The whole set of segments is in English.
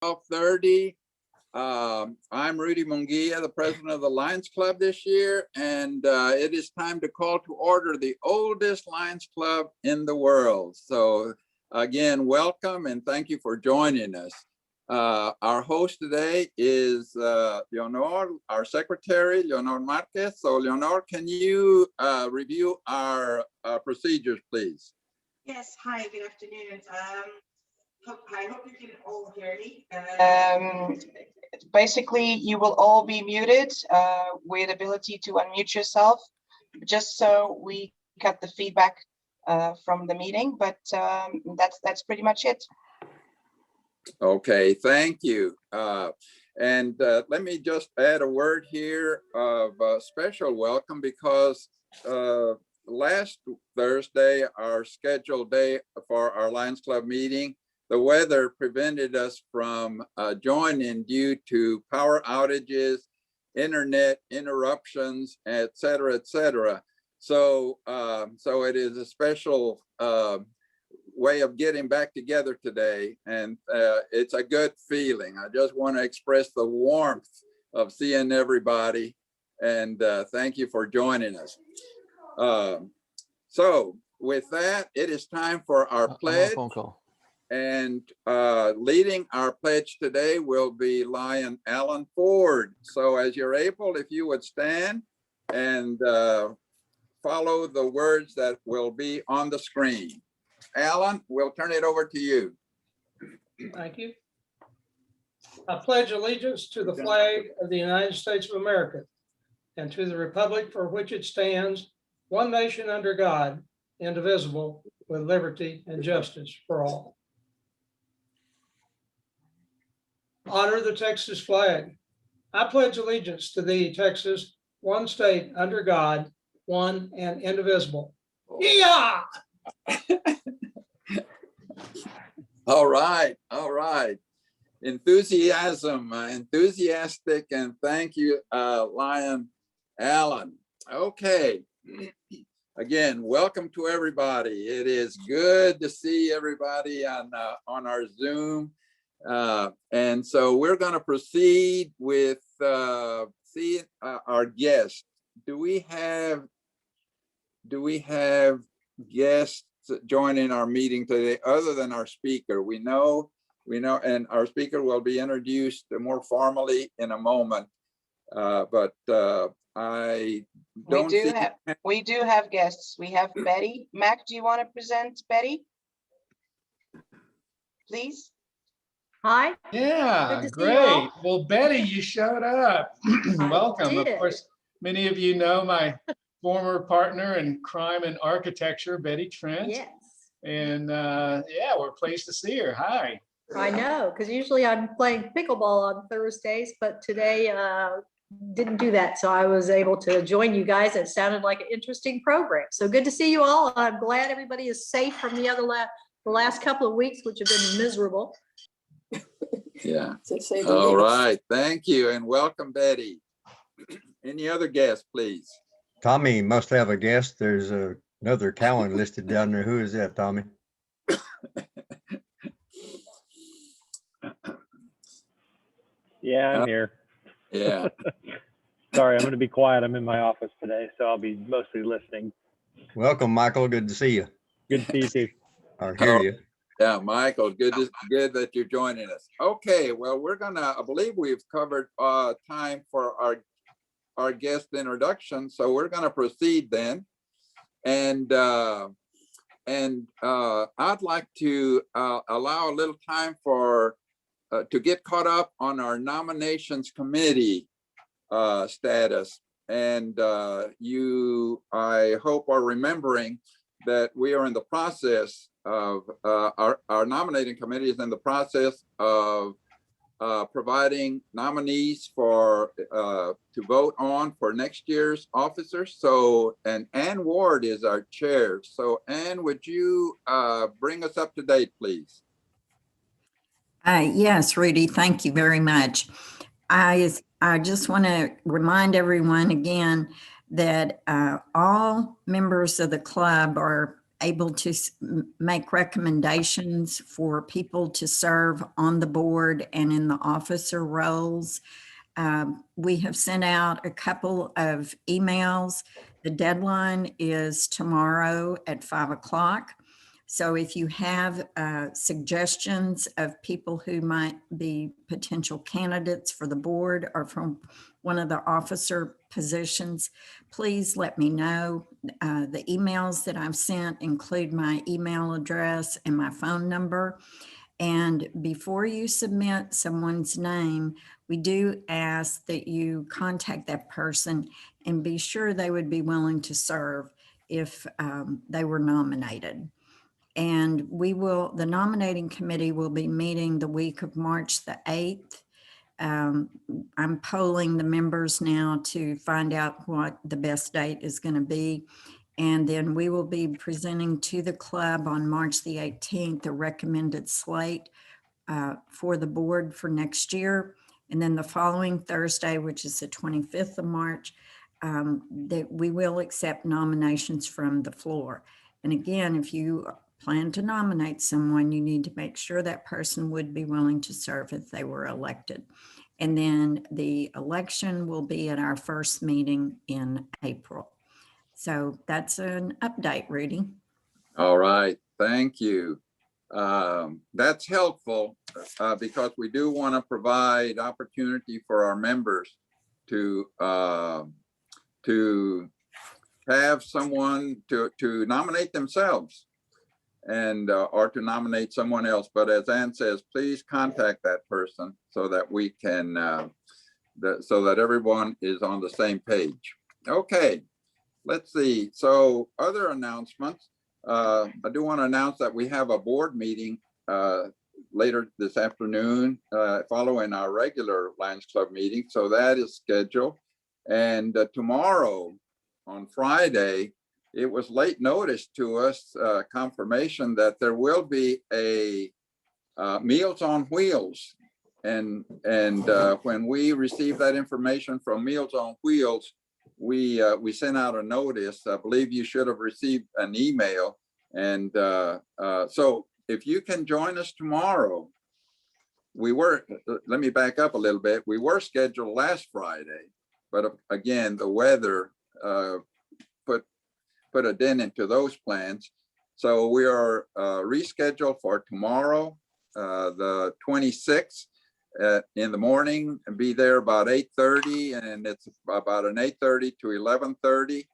12:30. I'm Rudy Munguia, the president of the Lions Club this year, and it is time to call to order the oldest Lions Club in the world. So again, welcome and thank you for joining us. Our host today is Leonor, our secretary, Leonor Marquez. So Leonor, can you review our procedures, please? Yes, hi, good afternoon. I hope you can all hear me. Basically, you will all be muted with ability to unmute yourself, just so we got the feedback from the meeting, but that's pretty much it. Okay, thank you. And let me just add a word here of special welcome, because last Thursday, our scheduled day for our Lions Club meeting, the weather prevented us from joining due to power outages, internet interruptions, et cetera, et cetera. So, so it is a special way of getting back together today, and it's a good feeling. I just want to express the warmth of seeing everybody, and thank you for joining us. So with that, it is time for our pledge. Phone call. And leading our pledge today will be Lion Alan Ford. So as you're able, if you would stand and follow the words that will be on the screen. Alan, we'll turn it over to you. Thank you. I pledge allegiance to the flag of the United States of America and to the republic for which it stands, one nation under God, indivisible, with liberty and justice for all. Honor the Texas flag. I pledge allegiance to thee, Texas, one state under God, one and indivisible. Yeah. All right, all right. Enthusiasm, enthusiastic, and thank you, Lion Alan. Okay. Again, welcome to everybody. It is good to see everybody on our Zoom. And so we're going to proceed with our guests. Do we have guests joining our meeting today other than our speaker? We know, and our speaker will be introduced more formally in a moment. But I don't see. We do have guests. We have Betty. Mac, do you want to present Betty? Please. Hi. Yeah, great. Well, Betty, you showed up. Welcome. Of course, many of you know my former partner in crime and architecture, Betty Trent. Yes. And yeah, we're pleased to see her. Hi. I know, because usually I'm playing pickleball on Thursdays, but today didn't do that. So I was able to join you guys. It sounded like an interesting program. So good to see you all. I'm glad everybody is safe from the last couple of weeks, which have been miserable. Yeah. All right. Thank you and welcome, Betty. Any other guests, please? Tommy must have a guest. There's another talent listed down there. Who is that, Tommy? Yeah, I'm here. Yeah. Sorry, I'm going to be quiet. I'm in my office today, so I'll be mostly listening. Welcome, Michael. Good to see you. Good to see you too. I hear you. Yeah, Michael, good that you're joining us. Okay, well, I believe we've covered time for our guest introduction, so we're gonna proceed then. And I'd like to allow a little time for to get caught up on our nominations committee status. And I hope are remembering that we are in the process of our nominating committee is in the process of providing nominees for to vote on for next year's officers. So, and Ann Ward is our chair. So Ann, would you bring us up to date, please? Yes, Rudy, thank you very much. I just want to remind everyone again that all members of the club are able to make recommendations for people to serve on the board and in the officer roles. We have sent out a couple of emails. The deadline is tomorrow at 5 o'clock. So if you have suggestions of people who might be potential candidates for the board or from one of the officer positions, please let me know. The emails that I've sent include my email address and my phone number. And before you submit someone's name, we do ask that you contact that person and be sure they would be willing to serve if they were nominated. And the nominating committee will be meeting the week of March the 8th. I'm polling the members now to find out what the best date is going to be. And then we will be presenting to the club on March the 18th, a recommended slate for the board for next year. And then the following Thursday, which is the 25th of March, that we will accept nominations from the floor. And again, if you plan to nominate someone, you need to make sure that person would be willing to serve if they were elected. And then the election will be at our first meeting in April. So that's an update, Rudy. All right, thank you. That's helpful because we do want to provide opportunity for our members to have someone to nominate themselves and or to nominate someone else. But as Ann says, please contact that person so that we can so that everyone is on the same page. Okay, let's see. So other announcements. I do want to announce that we have a board meeting later this afternoon following our regular Lions Club meeting. So that is scheduled. And tomorrow on Friday, it was late notice to us, confirmation that there will be a Meals on Wheels. And when we received that information from Meals on Wheels, we sent out a notice. I believe you should have received an email. And so if you can join us tomorrow, let me back up a little bit. We were scheduled last Friday, but again, the weather put a dent into those plans. So we are rescheduled for tomorrow, the 26th. In the morning and be there about 8:30, and it's about an 8:30 to 11:30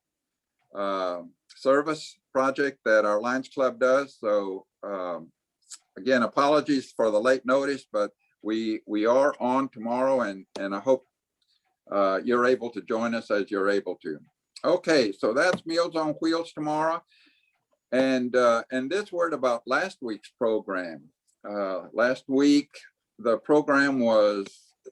service project that our Lions Club does. So again, apologies for the late notice, but we are on tomorrow, and I hope you're able to join us as you're able to. Okay, so that's Meals on Wheels tomorrow, and this word about last week's program. Last week, the program was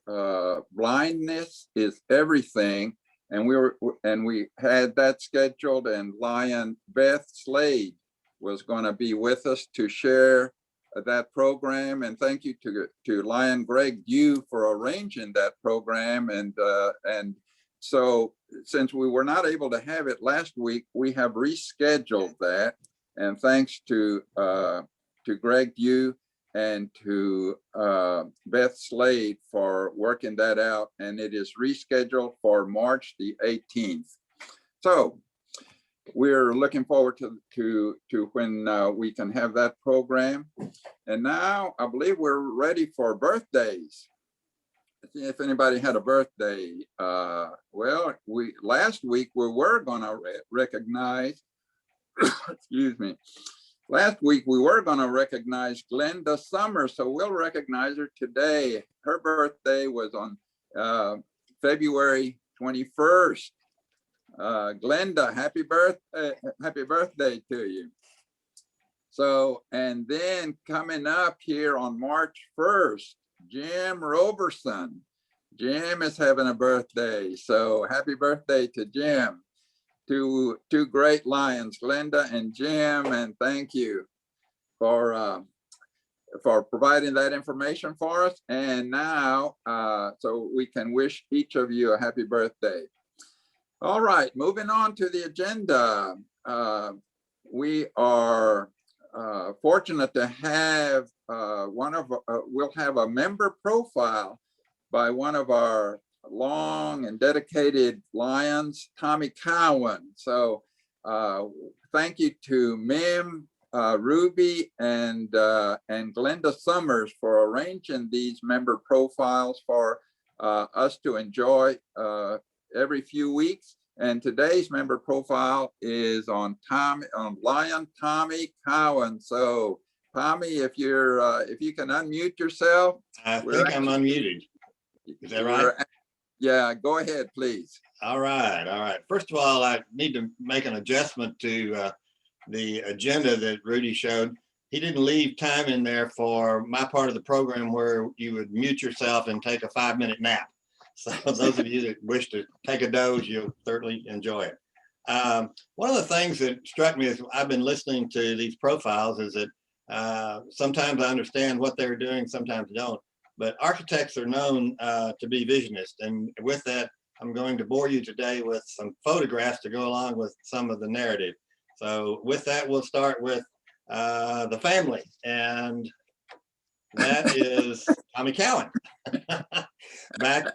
Blindness is Everything, and we had that scheduled, and Lion Beth Slade was going to be with us to share that program. And thank you to Lion Greg Dew for arranging that program. And so since we were not able to have it last week, we have rescheduled that. And thanks to Greg Dew and to Beth Slade for working that out, and it is rescheduled for March the 18th. So we're looking forward to when we can have that program. And now I believe we're ready for birthdays. If anybody had a birthday, well, last week we were going to recognize, excuse me. Last week, we were going to recognize Glenda Summers, so we'll recognize her today. Her birthday was on February 21st. Glenda, happy birthday to you. So, and then coming up here on March 1st, Jim Roberson. Jim is having a birthday, so happy birthday to Jim. Two great Lions, Glenda and Jim, and thank you for providing that information for us. And now, so we can wish each of you a happy birthday. All right, moving on to the agenda. we are fortunate to have we'll have a member profile by one of our long and dedicated Lions, Tommy Cowan. So thank you to Mim, Ruby, and Glenda Summers for arranging these member profiles for us to enjoy every few weeks. And today's member profile is on Lion Tommy Cowan. So Tommy, if you can unmute yourself. I think I'm unmuted. Is that right? Yeah, go ahead, please. All right, all right. First of all, I need to make an adjustment to the agenda that Rudy showed. He didn't leave time in there for my part of the program where you would mute yourself and take a 5-minute nap. So those of you that wish to take a doze, you'll certainly enjoy it. One of the things that struck me as I've been listening to these profiles is that sometimes I understand what they're doing, sometimes I don't. But architects are known to be visionists. And with that, I'm going to bore you today with some photographs to go along with some of the narrative. So with that, we'll start with the family. And that is Tommy Cowan. Back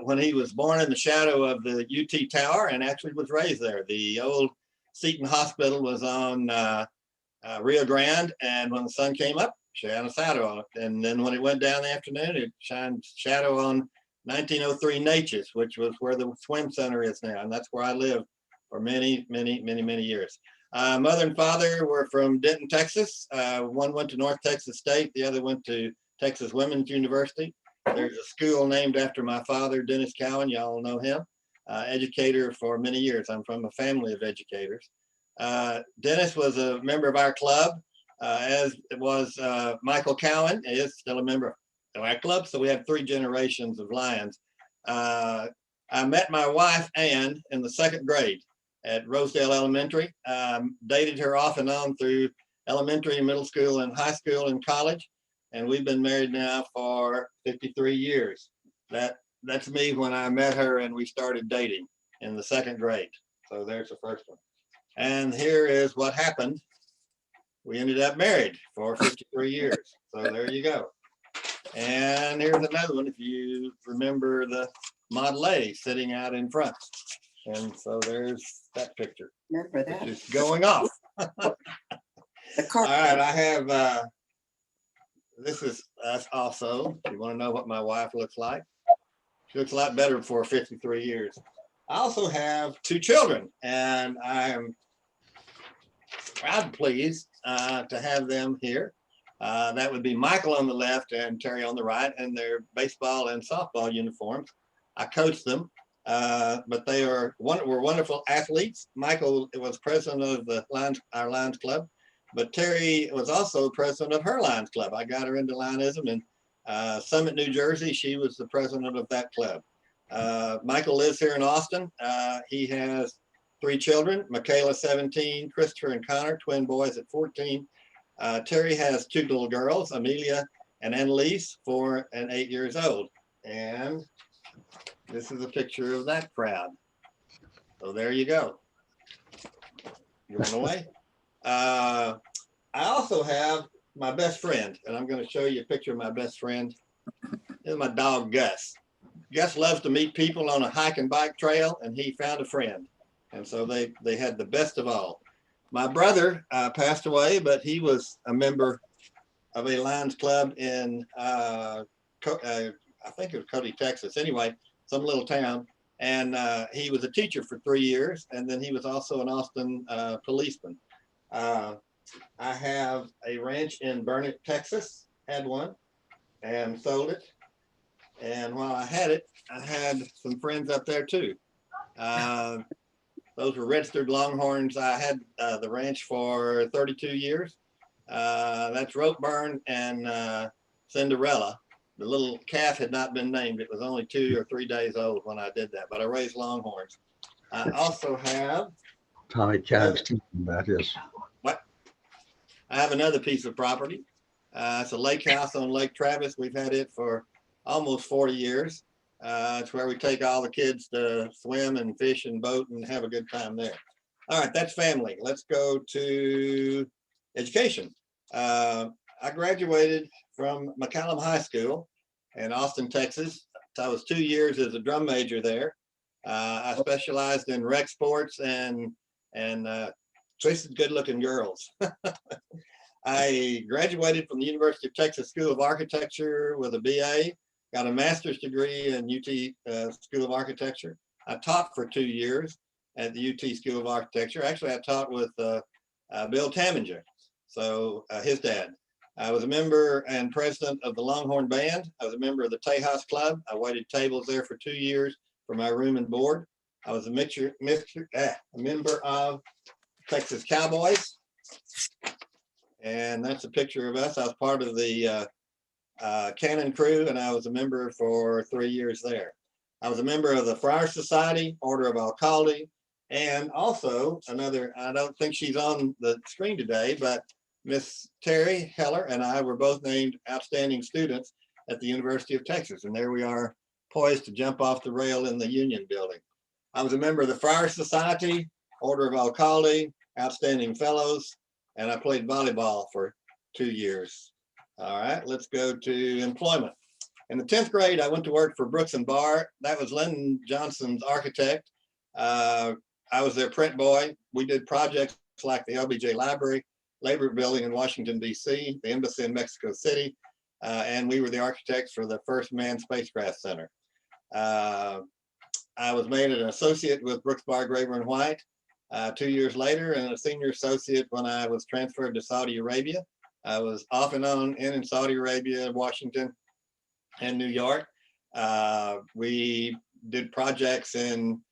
when he was born in the shadow of the UT Tower and actually was raised there. The old Seton Hospital was on Rio Grande, and when the sun came up, shined a shadow on it. And then when it went down in the afternoon, it shined shadow on 1903 Natchez, which was where the swim center is now. And that's where I lived for many, many, many, many years. Mother and father were from Denton, Texas. One went to North Texas State. The other went to Texas Women's University. There's a school named after my father, Dennis Cowan. Y'all know him. Educator for many years. I'm from a family of educators. Dennis was a member of our club, as was Michael Cowan. He is still a member of our club. So we have 3 generations of Lions. I met my wife, Ann, in the 2nd grade at Rosedale Elementary. Dated her off and on through elementary, middle school, and high school and college. And we've been married now for 53 years. That's me when I met her and we started dating in the 2nd grade. So there's the first one. And here is what happened. We ended up married for 53 years. So there you go. And here's another one, if you remember the Model A sitting out in front. And so there's that picture. Remember that. Just going off. All right, I have, this is us also. If you want to know what my wife looks like. She looks a lot better for 53 years. I also have 2 children, and I am proud and pleased to have them here. That would be Michael on the left and Terry on the right, and their baseball and softball uniforms. I coach them, but they were wonderful athletes. Michael was president of our Lions Club, but Terry was also president of her Lions Club. I got her into Lionism in Summit, New Jersey. She was the president of that club. Michael lives here in Austin. He has 3 children, Michaela, 17, Christopher and Connor, twin boys at 14. Terry has 2 little girls, Amelia and Annalise, 4 and 8 years old. And this is a picture of that crowd. So there you go. You went away. I also have my best friend, and I'm going to show you a picture of my best friend. This is my dog, Gus. Gus loves to meet people on a hike and bike trail, and he found a friend. And so they had the best of all. My brother passed away, but he was a member of a Lions Club in, I think it was Cody, Texas. Anyway, some little town. And he was a teacher for 3 years. And then he was also an Austin policeman. I have a ranch in Burnett, Texas, had one and sold it. And while I had it, I had some friends up there too. Those were registered Longhorns. I had the ranch for 32 years. That's Ropeburn and Cinderella. The little calf had not been named. It was only 2 or 3 days old when I did that, but I raised Longhorns. I also have Tommy Cowan's teaching about this. What? I have another piece of property. It's a lake house on Lake Travis. We've had it for almost 40 years. It's where we take all the kids to swim and fish and boat and have a good time there. All right, that's family. Let's go to education. I graduated from McCallum High School in Austin, Texas. I was 2 years as a drum major there. I specialized in rec sports and twisted good-looking girls. I graduated from the University of Texas School of Architecture with a BA, got a master's degree in UT School of Architecture. I taught for 2 years at the UT School of Architecture. Actually, I taught with Bill Taminger, so his dad. I was a member and president of the Longhorn Band. I was a member of the Tejas Club. I waited tables there for 2 years for my room and board. I was a member of Texas Cowboys. And that's a picture of us. I was part of the Cannon crew, and I was a member for 3 years there. I was a member of the Friar Society, Order of Alcalde, and also another, I don't think she's on the screen today, but Miss Terry Heller and I were both named outstanding students at the University of Texas. And there we are, poised to jump off the rail in the Union Building. I was a member of the Friar Society, Order of Alcalde, Outstanding Fellows, and I played volleyball for 2 years. All right, let's go to employment. In the 10th grade, I went to work for Brooks and Barr. That was Lyndon Johnson's architect. I was their print boy. We did projects like the LBJ Library, Labor Building in Washington, D.C., the Embassy in Mexico City, and we were the architects for the first manned spacecraft center. I was made an associate with Brooks Barr, Graver and White 2 years later, and a senior associate when I was transferred to Saudi Arabia. I was off and on in Saudi Arabia, Washington, and New York. We did projects in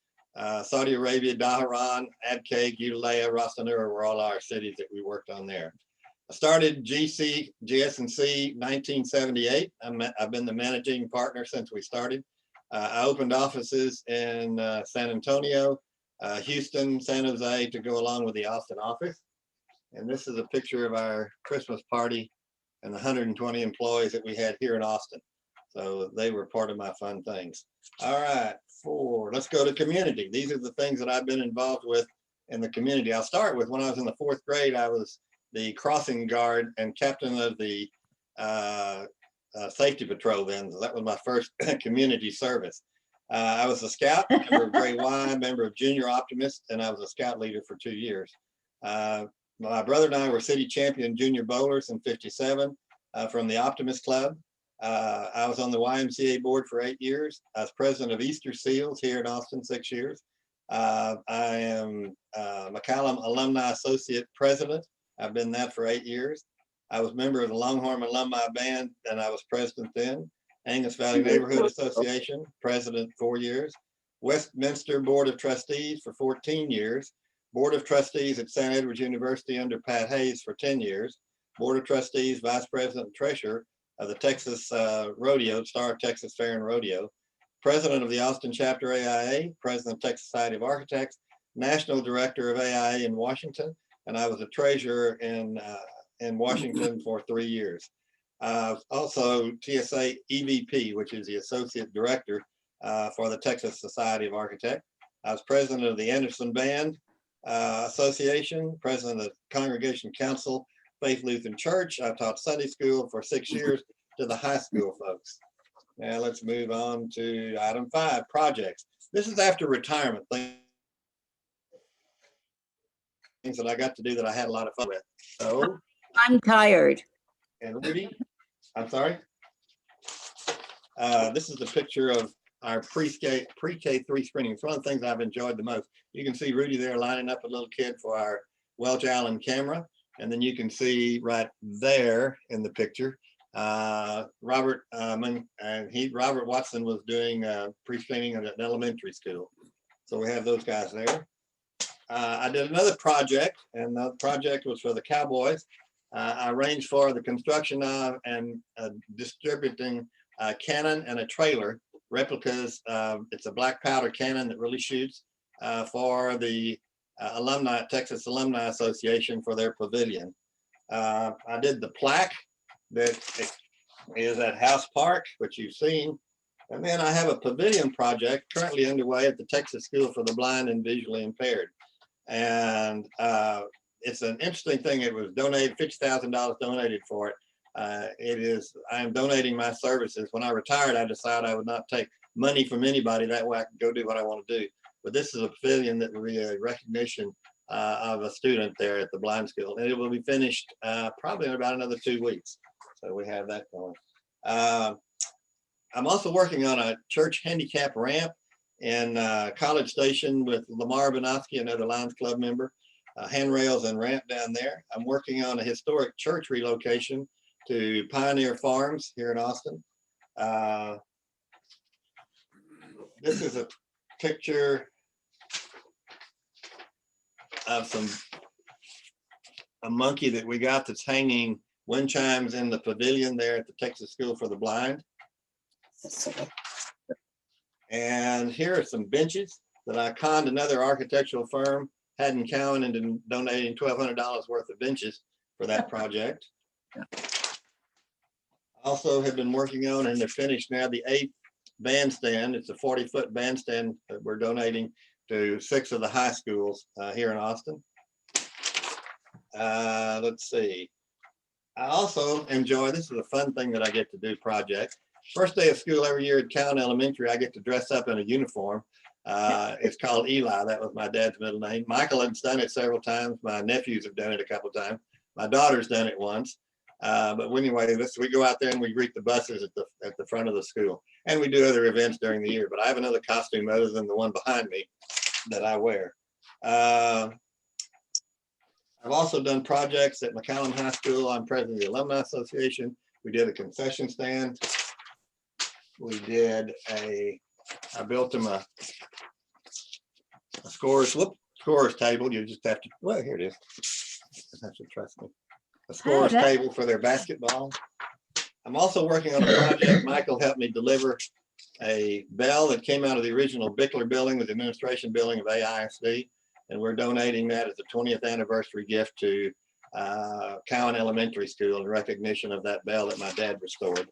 Saudi Arabia, Dhahran, Abqaiq, Udalaya, Ras Tanura were all our cities that we worked on there. I started GS&C 1978. I've been the managing partner since we started. I opened offices in San Antonio, Houston, San Jose to go along with the Austin office. And this is a picture of our Christmas party and the 120 employees that we had here in Austin. So they were part of my fun things. All right, let's go to community. These are the things that I've been involved with in the community. I'll start with when I was in the 4th grade, I was the crossing guard and captain of the safety patrol then. So that was my first community service. I was a scout, member of Grade Y, member of Junior Optimist, and I was a scout leader for 2 years. My brother and I were city champion junior bowlers in *57 from the Optimist Club. I was on the YMCA board for 8 years. I was president of Easter Seals here in Austin 6 years. I am McCallum Alumni Associate President. I've been that for 8 years. I was member of the Longhorn Alumni Band, and I was president then. Angus Valley Neighborhood Association, president 4 years. Westminster Board of Trustees for 14 years. Board of Trustees at St. Edward's University under Pat Hayes for 10 years. Board of Trustees, Vice President and Treasurer of the Texas Rodeo, Star of Texas Fair and Rodeo. President of the Austin Chapter AIA, President of Texas Society of Architects, National Director of AIA in Washington, and I was a treasurer in Washington for 3 years. Also TSA EVP, which is the Associate Director for the Texas Society of Architects. I was president of the Anderson Band Association, president of the Congregation Council, Faith Lutheran Church. I taught Sunday school for 6 years to the high school folks. Now let's move on to item 5, projects. This is after retirement, things that I got to do that I had a lot of fun with. So I'm tired. And Rudy, I'm sorry. This is the picture of our pre-K3 screening. It's one of the things I've enjoyed the most. You can see Rudy there lining up a little kid for our Welch Allen camera. And then you can see right there in the picture, Robert Watson was doing pre-screening at an elementary school. So we have those guys there. I did another project, and the project was for the Cowboys. I arranged for the construction of and distributing a cannon and a trailer, replicas. It's a black powder cannon that really shoots for the Texas Alumni Association for their pavilion. I did the plaque that is at House Park, which you've seen. And then I have a pavilion project currently underway at the Texas School for the Blind and Visually Impaired. And it's an interesting thing. It was donated, $50,000 donated for it. I am donating my services. When I retired, I decided I would not take money from anybody. That way I can go do what I want to do. But this is a pavilion that will be a recognition of a student there at the blind school. And it will be finished probably in about another 2 weeks. So we have that going. I'm also working on a church handicap ramp in College Station with Lamar Benoski, another Lions Club member. Handrails and ramp down there. I'm working on a historic church relocation to Pioneer Farms here in Austin. This is a picture of a monkey that we got that's hanging wind chimes in the pavilion there at the Texas School for the Blind. And here are some benches that I conned another architectural firm, Haddon Cowan, into donating $1,200 worth of benches for that project. Also have been working on, and they're finished now, the 8th bandstand. It's a 40-foot bandstand that we're donating to 6 of the high schools here in Austin. Let's see. I also enjoy, this is a fun thing that I get to do project. First day of school every year at Cowan Elementary, I get to dress up in a uniform. It's called Eli. That was my dad's middle name. Michael has done it several times. My nephews have done it a couple of times. My daughter's done it once. But anyway, we go out there and we greet the buses at the front of the school. And we do other events during the year. But I have another costume other than the one behind me that I wear. I've also done projects at McAllen High School. I'm president of the Alumni Association. We did a concession stand. We did I built them a scorers table. You just have to, well, here it is. You have to trust me. A scorers table for their basketball. I'm also working on a project. Michael helped me deliver a bell that came out of the original Bickler building, the administration building of AISD. And we're donating that as a 20th anniversary gift to Cowan Elementary School in recognition of that bell that my dad restored.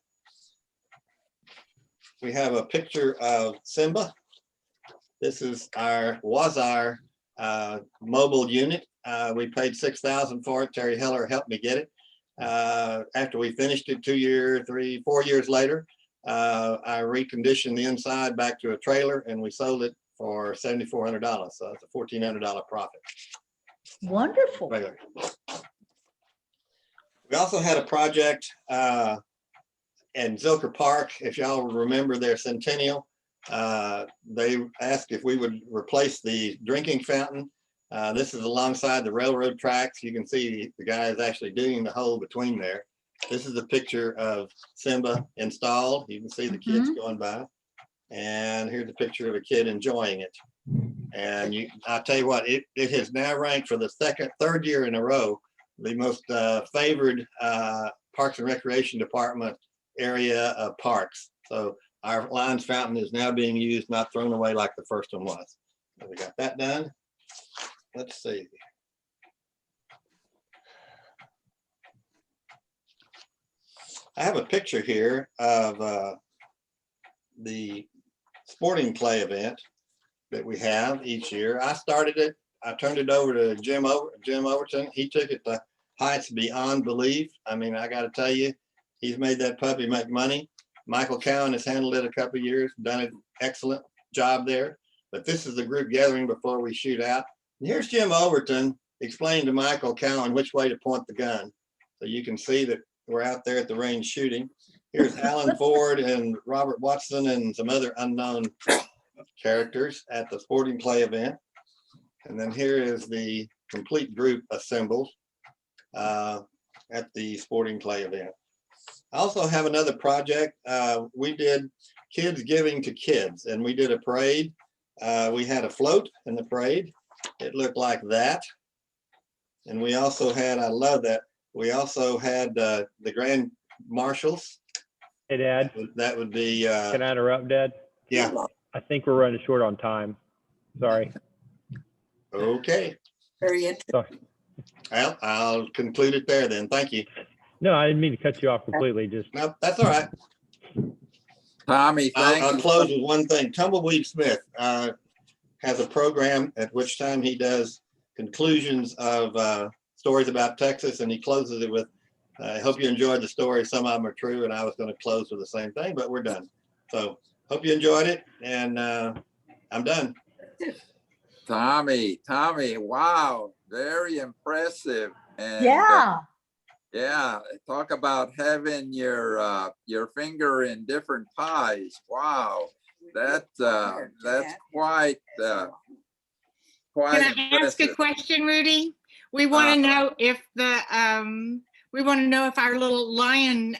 We have a picture of Simba. This is was our mobile unit. We paid $6,000 for it. Terry Heller helped me get it. After we finished it 2 years, 3, 4 years later, I reconditioned the inside back to a trailer and we sold it for $7,400. So that's a $1,400 profit. Wonderful. Right. We also had a project in Zilker Park. If y'all remember their centennial, they asked if we would replace the drinking fountain. This is alongside the railroad tracks. You can see the guy is actually digging the hole between there. This is a picture of Simba installed. You can see the kids going by. And here's a picture of a kid enjoying it. And I'll tell you what, it has now ranked for the third year in a row, the most favored Parks and Recreation Department area of parks. So our Lions Fountain is now being used, not thrown away like the first one was. So we got that done. Let's see. I have a picture here of the sporting clay event that we have each year. I started it. I turned it over to Jim Overton. He took it to heights beyond belief. I mean, I got to tell you, he's made that puppy make money. Michael Cowan has handled it a couple of years, done an excellent job there. But this is the group gathering before we shoot out. And here's Jim Overton explaining to Michael Cowan which way to point the gun. So you can see that we're out there at the range shooting. Here's Alan Ford and Robert Watson and some other unknown characters at the sporting clay event. And then here is the complete group assembled at the sporting clay event. I also have another project. We did Kids Giving to Kids, and we did a parade. We had a float in the parade. It looked like that. And we also had, I love that, we also had the Grand Marshals. Hey, Dad. That would be. Can I interrupt, Dad? Yeah. I think we're running short on time. Sorry. Okay. Very interesting. Sorry. Well, I'll conclude it there then. Thank you. No, I didn't mean to cut you off completely. Just No, that's all right. Tommy, thank I'll you. close with one thing. Tumbleweed Smith has a program at which time he does conclusions of stories about Texas, and he closes it with, I hope you enjoyed the story. Some of them are true, and I was going to close with the same thing, but we're done. So hope you enjoyed it, and I'm done. Tommy, wow, very impressive. And yeah, talk about having your finger in different pies. Wow, that's quite Can I ask a impressive. question, Rudy? We want to know if our little lion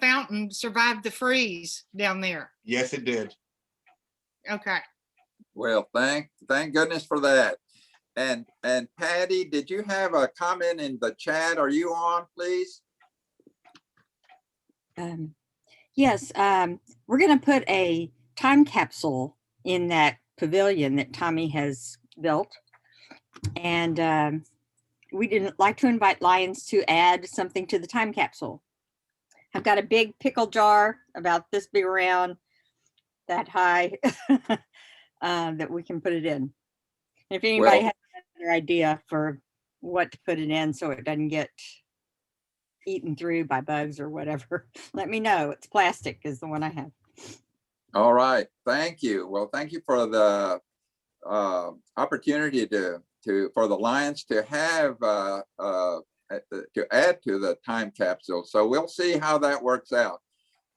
fountain survived the freeze down there. Yes, it did. Okay. Well, thank goodness for that. And Patty, did you have a comment in the chat? Are you on, please? Yes, we're going to put a time capsule in that pavilion that Tommy has built. And we didn't like to invite Lions to add something to the time capsule. I've got a big pickle jar about this big around, that high, that we can put it in. If anybody has another idea for what to put it in so it doesn't get eaten through by bugs or whatever, let me know. It's plastic is the one I have. All right, thank you. Well, thank you for the opportunity for the Lions to have to add to the time capsule. So we'll see how that works out.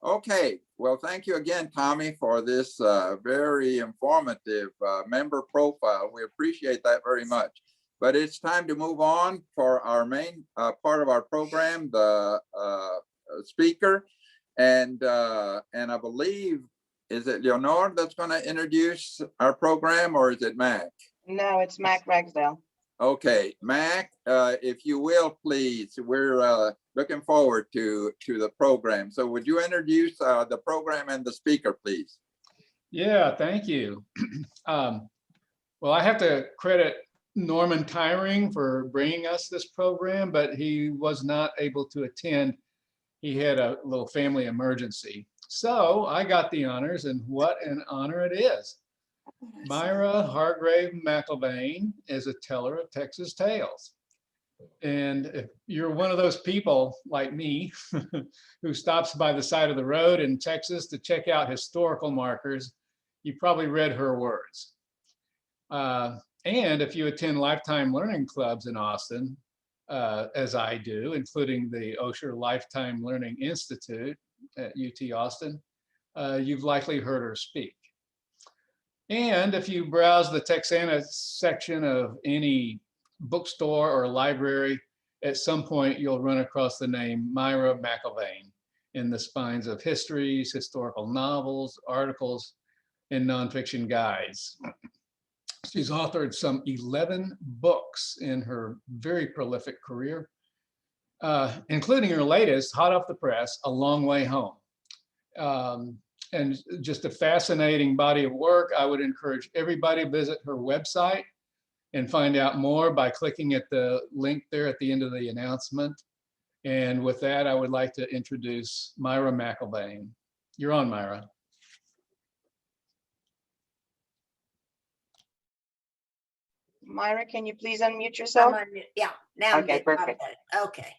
Okay, well, thank you again, Tommy, for this very informative member profile. We appreciate that very much. But it's time to move on for our main part of our program, the speaker. And I believe, is it Leonore that's going to introduce our program, or is it Mac? No, it's Mac Ragsdale. Okay, Mac, if you will, please. We're looking forward to the program. So would you introduce the program and the speaker, please? Yeah, thank you. Well, I have to credit Norman Tyring for bringing us this program, but he was not able to attend. He had a little family emergency. So I got the honors, and what an honor it is. Myra Hargrave McIlvain is a teller of Texas tales. And if you're one of those people like me who stops by the side of the road in Texas to check out historical markers, you probably read her words. And if you attend lifetime learning clubs in Austin, as I do, including the Osher Lifetime Learning Institute at UT Austin, you've likely heard her speak. And if you browse the Texana section of any bookstore or library, at some point you'll run across the name Myra McIlvain in the spines of histories, historical novels, articles, and nonfiction guides. She's authored some 11 books in her very prolific career, including her latest, hot off the press, A Long Way Home. And just a fascinating body of work. I would encourage everybody to visit her website and find out more by clicking at the link there at the end of the announcement. And with that, I would like to introduce Myra McIlvain. You're on, Myra. Myra, can you please unmute yourself? Yeah, now. Okay, perfect. Okay.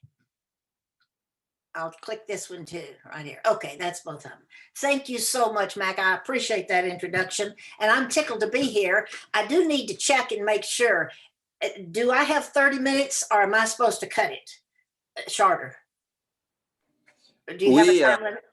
I'll click this one too, right here. Okay, that's both of them. Thank you so much, Mac. I appreciate that introduction, and I'm tickled to be here. I do need to check and make sure. Do I have 30 minutes, or am I supposed to cut it shorter? Do you have a time limit?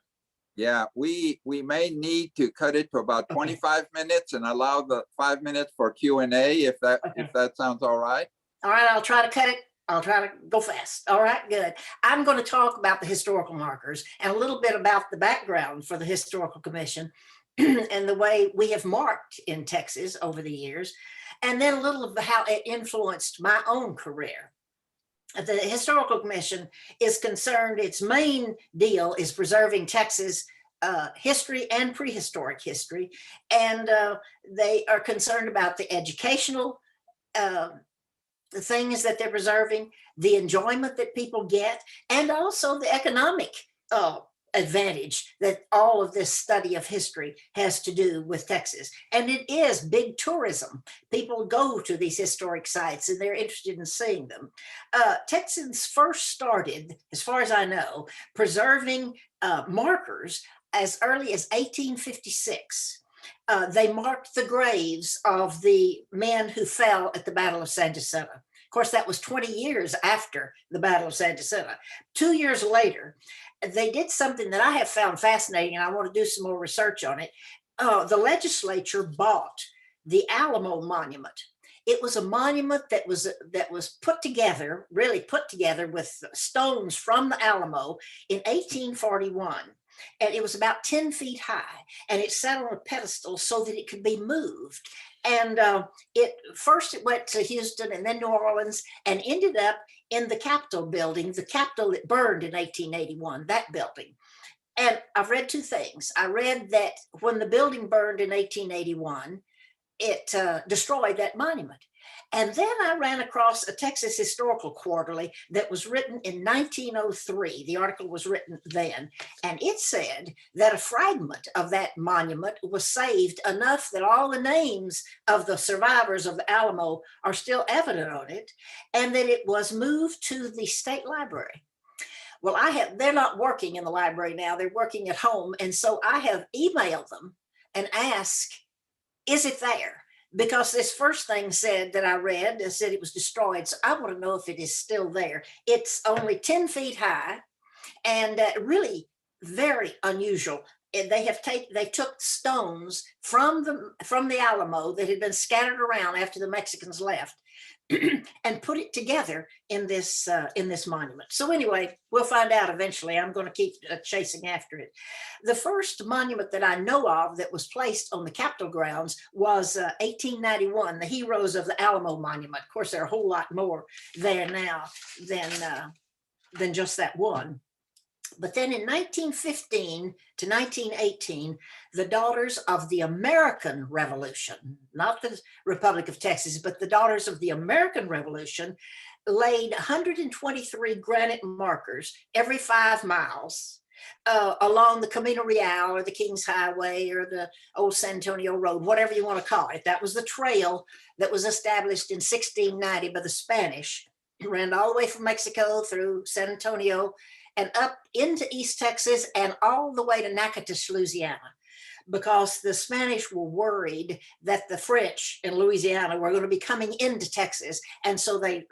Yeah, we may need to cut it to about 25 minutes and allow the 5 minutes for Q&A if that sounds all right. All right, I'll try to cut it. I'll try to go fast. All right, good. I'm going to talk about the historical markers and a little bit about the background for the Historical Commission and the way we have marked in Texas over the years, and then a little of how it influenced my own career. The Historical Commission is concerned, its main deal is preserving Texas history and prehistoric history, and they are concerned about the educational the things that they're preserving, the enjoyment that people get, and also the economic advantage that all of this study of history has to do with Texas. And it is big tourism. People go to these historic sites and they're interested in seeing them. Texans first started, as far as I know, preserving markers as early as 1856. They marked the graves of the men who fell at the Battle of San Jacinto. Of course, that was 20 years after the Battle of San Jacinto. 2 years later, they did something that I have found fascinating, and I want to do some more research on it. The legislature bought the Alamo Monument. It was a monument that was put together, really put together with stones from the Alamo in 1841. And it was about 10 feet high, and it sat on a pedestal so that it could be moved. And it went to Houston and then New Orleans and ended up in the Capitol building, the Capitol that burned in 1881, that building. And I've read two things. I read that when the building burned in 1881, it destroyed that monument. And then I ran across a Texas Historical Quarterly that was written in 1903. The article was written then, and it said that a fragment of that monument was saved enough that all the names of the survivors of the Alamo are still evident on it, and that it was moved to the state library. Well, they're not working in the library now, they're working at home. And so I have emailed them and asked, is it there? Because this first thing said that I read, it said it was destroyed. So I want to know if it is still there. It's only 10 feet high and really very unusual. And they took stones from the Alamo that had been scattered around after the Mexicans left and put it together in this monument. So anyway, we'll find out eventually. I'm going to keep chasing after it. The first monument that I know of that was placed on the Capitol grounds was 1891, the Heroes of the Alamo Monument. Of course, there are a whole lot more there now than just that one. But then in 1915 to 1918, the Daughters of the American Revolution, not the Republic of Texas, but the Daughters of the American Revolution, laid 123 granite markers every 5 miles along the Camino Real or the King's Highway or the old San Antonio Road, whatever you want to call it. That was the trail that was established in 1690 by the Spanish. It ran all the way from Mexico through San Antonio and up into East Texas and all the way to Natchitoches, Louisiana, because the Spanish were worried that the French in Louisiana were going to be coming into Texas. And so they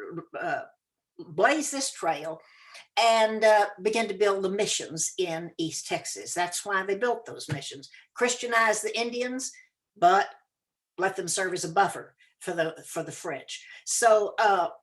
blazed this trail and began to build the missions in East Texas. That's why they built those missions. Christianized the Indians, but let them serve as a buffer for the French. So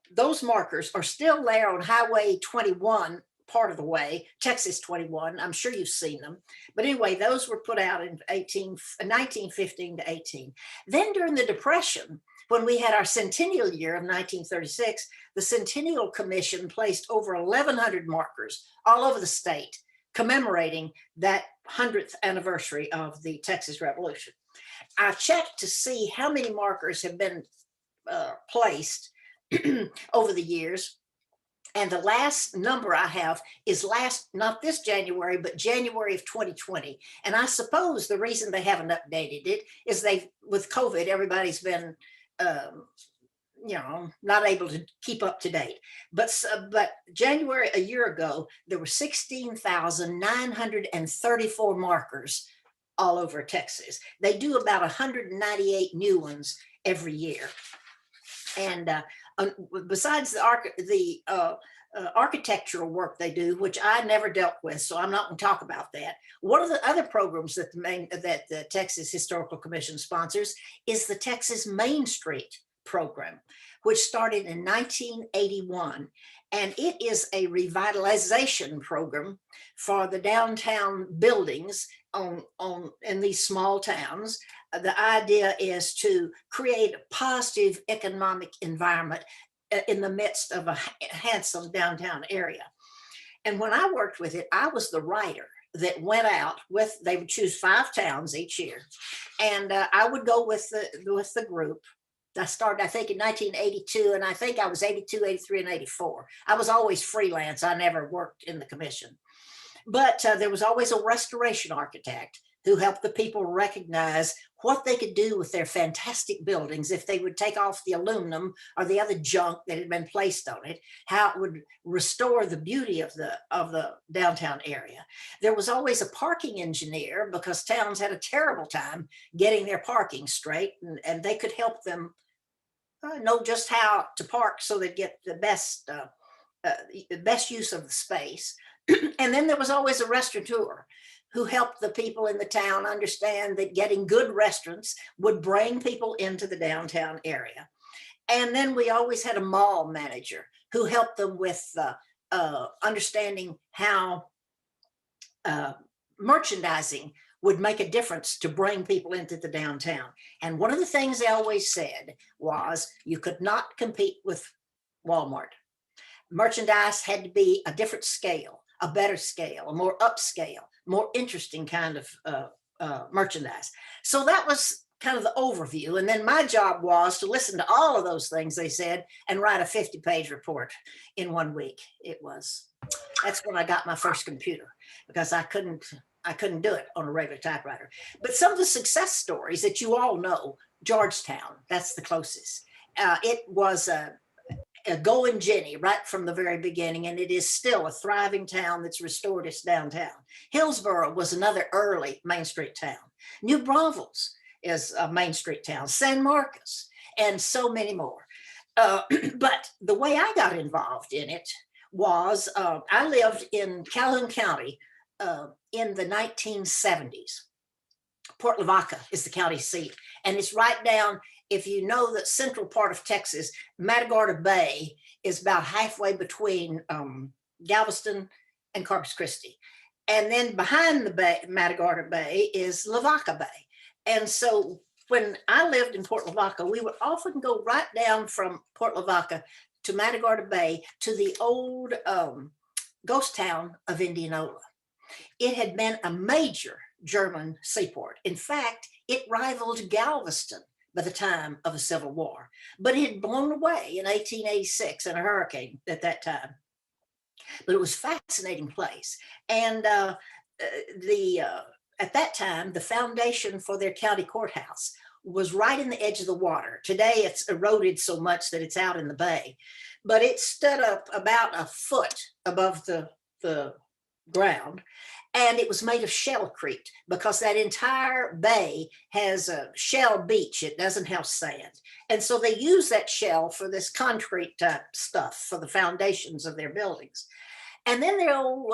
those markers are still there on Highway 21, part of the way, Texas 21. I'm sure you've seen them. But anyway, those were put out in 1915 to 18. Then during the Depression, when we had our centennial year of 1936, the Centennial Commission placed over 1,100 markers all over the state commemorating that 100th anniversary of the Texas Revolution. I checked to see how many markers have been placed over the years. And the last number I have is not this January, but January of 2020. And I suppose the reason they haven't updated it is with COVID, everybody's been, not able to keep up to date. But January a year ago, there were 16,934 markers all over Texas. They do about 198 new ones every year. And besides the architectural work they do, which I never dealt with, so I'm not going to talk about that. One of the other programs that the Texas Historical Commission sponsors is the Texas Main Street program, which started in 1981. And it is a revitalization program for the downtown buildings in these small towns. The idea is to create a positive economic environment in the midst of a handsome downtown area. And when I worked with it, I was the writer that went out they would choose 5 towns each year. And I would go with the group. I started, I think, in 1982, and I think I was 82, 83, and 84. I was always freelance. I never worked in the commission. But there was always a restoration architect who helped the people recognize what they could do with their fantastic buildings if they would take off the aluminum or the other junk that had been placed on it, how it would restore the beauty of the downtown area. There was always a parking engineer because towns had a terrible time getting their parking straight, and they could help them know just how to park so they get the best use of the space. And then there was always a restaurateur who helped the people in the town understand that getting good restaurants would bring people into the downtown area. And then we always had a mall manager who helped them with understanding how merchandising would make a difference to bring people into the downtown. And one of the things they always said was you could not compete with Walmart. Merchandise had to be a different scale, a better scale, a more upscale, more interesting kind of merchandise. So that was kind of the overview. And then my job was to listen to all of those things they said and write a 50-page report in 1 week. That's when I got my first computer, because I couldn't do it on a regular typewriter. But some of the success stories that you all know, Georgetown, that's the closest. It was a going Jenny right from the very beginning, and it is still a thriving town that's restored its downtown. Hillsborough was another early Main Street town. New Braunfels is a Main Street town, San Marcos, and so many more. But the way I got involved in it was I lived in Calhoun County in the 1970s. Port Lavaca is the county seat, and it's right down. If you know the central part of Texas, Matagorda Bay is about halfway between Galveston and Corpus Christi. And then behind the bay, Matagorda Bay, is Lavaca Bay. And so when I lived in Port Lavaca, we would often go right down from Port Lavaca to Matagorda Bay to the old ghost town of Indianola. It had been a major German seaport. In fact, it rivaled Galveston by the time of the Civil War, but it had blown away in 1886 in a hurricane at that time. But it was a fascinating place. And at that time, the foundation for their county courthouse was right in the edge of the water. Today, it's eroded so much that it's out in the bay, but it stood up about a foot above the ground. And it was made of shellcrete because that entire bay has a shell beach. It doesn't have sand. And so they use that shell for this concrete type stuff for the foundations of their buildings. And then their old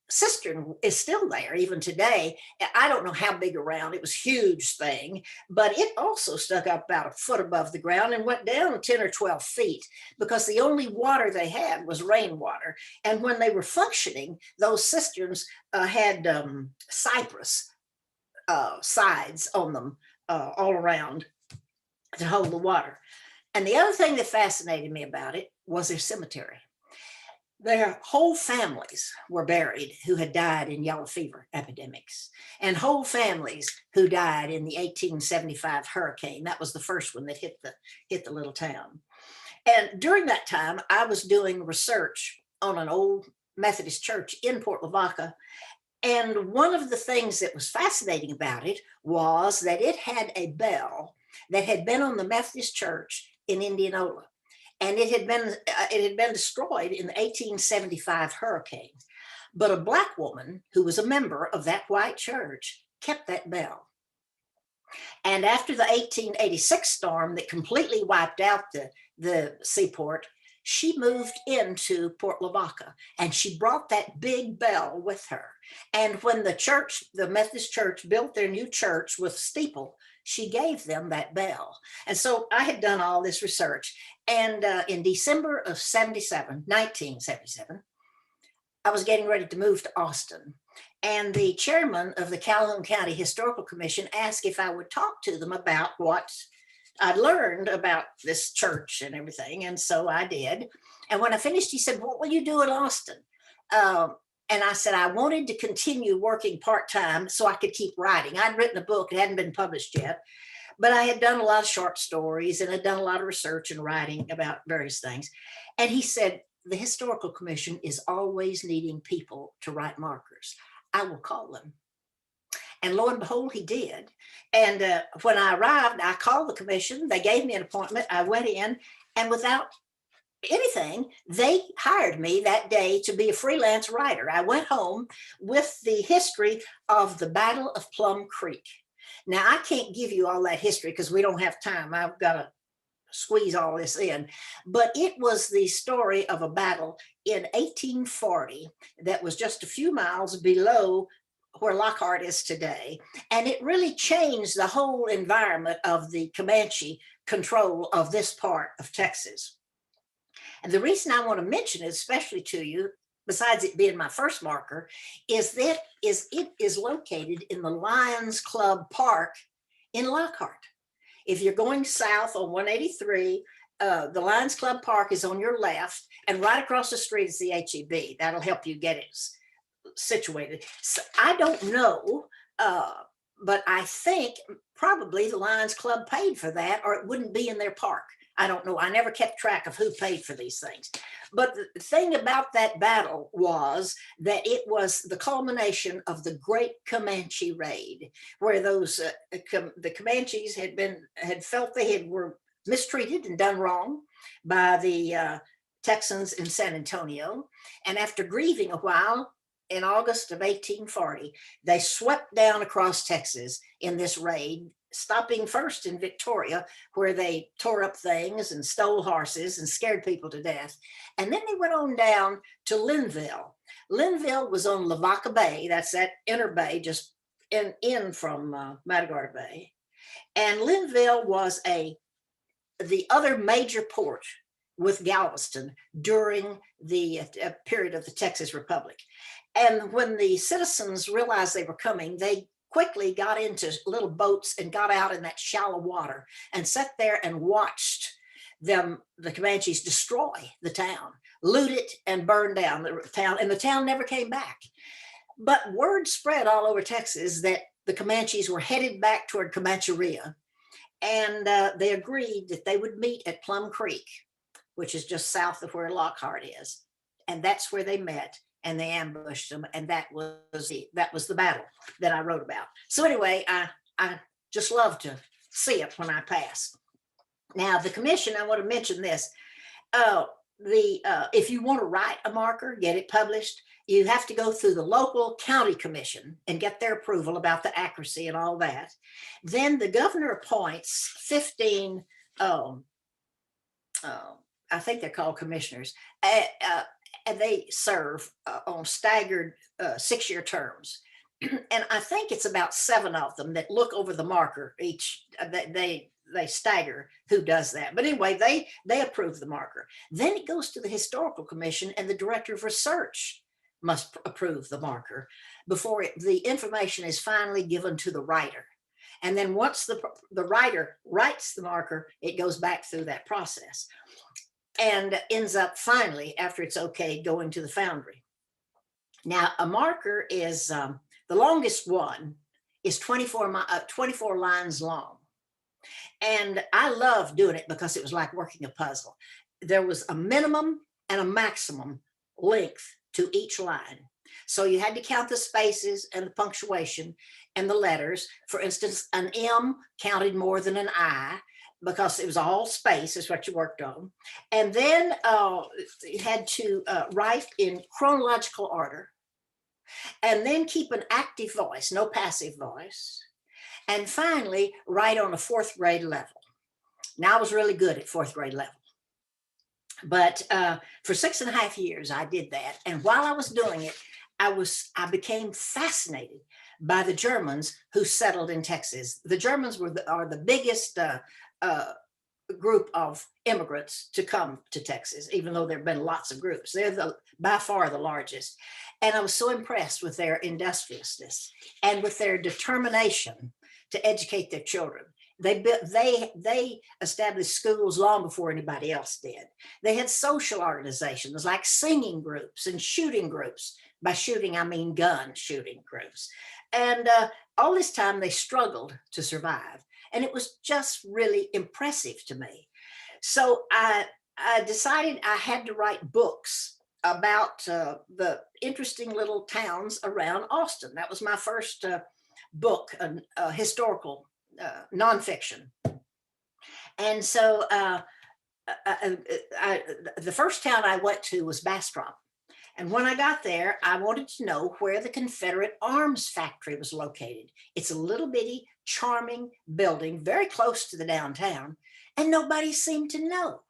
cistern is still there even today. I don't know how big around, it was a huge thing, but it also stuck up about a foot above the ground and went down 10 or 12 feet because the only water they had was rainwater. And when they were functioning, those cisterns had cypress sides on them all around to hold the water. And the other thing that fascinated me about it was their cemetery. Their whole families were buried who had died in yellow fever epidemics, and whole families who died in the 1875 hurricane. That was the first one that hit the little town. And during that time, I was doing research on an old Methodist church in Port Lavaca. And one of the things that was fascinating about it was that it had a bell that had been on the Methodist church in Indianola. And it had been destroyed in the 1875 hurricane. But a Black woman who was a member of that white church kept that bell. And after the 1886 storm that completely wiped out the seaport, she moved into Port Lavaca and she brought that big bell with her. And when the Methodist church built their new church with steeple, she gave them that bell. And so I had done all this research. And in December of 1977, I was getting ready to move to Austin. And the chairman of the Calhoun County Historical Commission asked if I would talk to them about what I'd learned about this church and everything. And so I did. And when I finished, he said, "What will you do in Austin?" And I said, I wanted to continue working part-time so I could keep writing. I'd written a book, it hadn't been published yet, but I had done a lot of short stories and had done a lot of research and writing about various things. And he said, the Historical Commission is always needing people to write markers. I will call them. And lo and behold, he did. And when I arrived, I called the commission. They gave me an appointment. I went in, and without anything, they hired me that day to be a freelance writer. I went home with the history of the Battle of Plum Creek. Now, I can't give you all that history because we don't have time. I've got to squeeze all this in. But it was the story of a battle in 1840 that was just a few miles below where Lockhart is today. And it really changed the whole environment of the Comanche control of this part of Texas. And the reason I want to mention it, especially to you, besides it being my first marker, is that it is located in the Lions Club Park in Lockhart. If you're going south on 183, the Lions Club Park is on your left, and right across the street is the HEB. That'll help you get it situated. So I don't know, but I think probably the Lions Club paid for that, or it wouldn't be in their park. I don't know. I never kept track of who paid for these things. But the thing about that battle was that it was the culmination of the Great Comanche Raid, where those the Comanches had felt they were mistreated and done wrong by the Texans in San Antonio. And after grieving a while, in August of 1840, they swept down across Texas in this raid, stopping first in Victoria, where they tore up things and stole horses and scared people to death. And then they went on down to Linville. Linville was on Lavaca Bay. That's that inner bay, just in from Matagorda Bay. And Linville was the other major port with Galveston during the period of the Texas Republic. And when the citizens realized they were coming, they quickly got into little boats and got out in that shallow water and sat there and watched the Comanches destroy the town, loot it and burn down the town, and the town never came back. But word spread all over Texas that the Comanches were headed back toward Comancheria, and they agreed that they would meet at Plum Creek, which is just south of where Lockhart is. And that's where they met, and they ambushed them, and that was the battle that I wrote about. So anyway, I just love to see it when I pass. Now, the commission, I want to mention this. If you want to write a marker, get it published, you have to go through the local county commission and get their approval about the accuracy and all that. Then the governor appoints 15, I think they're called commissioners, and they serve on staggered 6-year terms. And I think it's about 7 of them that look over the marker each. They stagger who does that. But anyway, they approve the marker. Then it goes to the historical commission, and the director of research must approve the marker before the information is finally given to the writer. And then once the writer writes the marker, it goes back through that process and ends up finally, after it's okay, going to the foundry. Now, a marker is, the longest one is 24 lines long. And I love doing it because it was like working a puzzle. There was a minimum and a maximum length to each line. So you had to count the spaces and the punctuation and the letters. For instance, an M counted more than an I because it was all space is what you worked on. And then you had to write in chronological order, and then keep an active voice, no passive voice. And finally, write on a 4th grade level. Now, I was really good at 4th grade level. But for 6.5 years, I did that. And while I was doing it, I became fascinated by the Germans who settled in Texas. The Germans are the biggest group of immigrants to come to Texas, even though there have been lots of groups. They're by far the largest. And I was so impressed with their industriousness and with their determination to educate their children. They established schools long before anybody else did. They had social organizations like singing groups and shooting groups. By shooting, I mean gun shooting groups. And all this time they struggled to survive. And it was just really impressive to me. So I I decided I had to write books about the interesting little towns around Austin. That was my first book, historical nonfiction. And so the first town I went to was Bastrop. And when I got there, I wanted to know where the Confederate Arms Factory was located. It's a little bitty, charming building, very close to the downtown, and nobody seemed to know.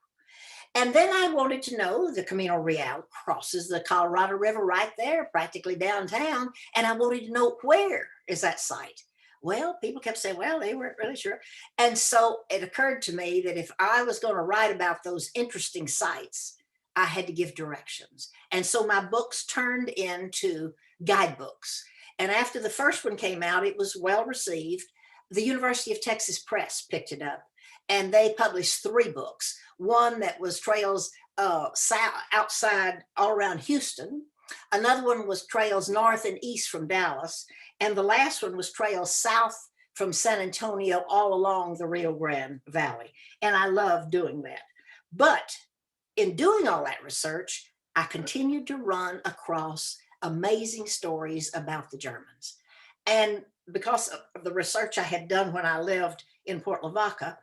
And then I wanted to know the Camino Real crosses the Colorado River right there, practically downtown. And I wanted to know, where is that site? Well, people kept saying, well, they weren't really sure. And so it occurred to me that if I was going to write about those interesting sites, I had to give directions. And so my books turned into guidebooks. And after the first one came out, it was well received. The University of Texas Press picked it up, and they published 3 books. One that was trails outside all around Houston. Another one was trails north and east from Dallas. And the last one was trails south from San Antonio all along the Rio Grande Valley. And I love doing that. But in doing all that research, I continued to run across amazing stories about the Germans. And because of the research I had done when I lived in Port Lavaca,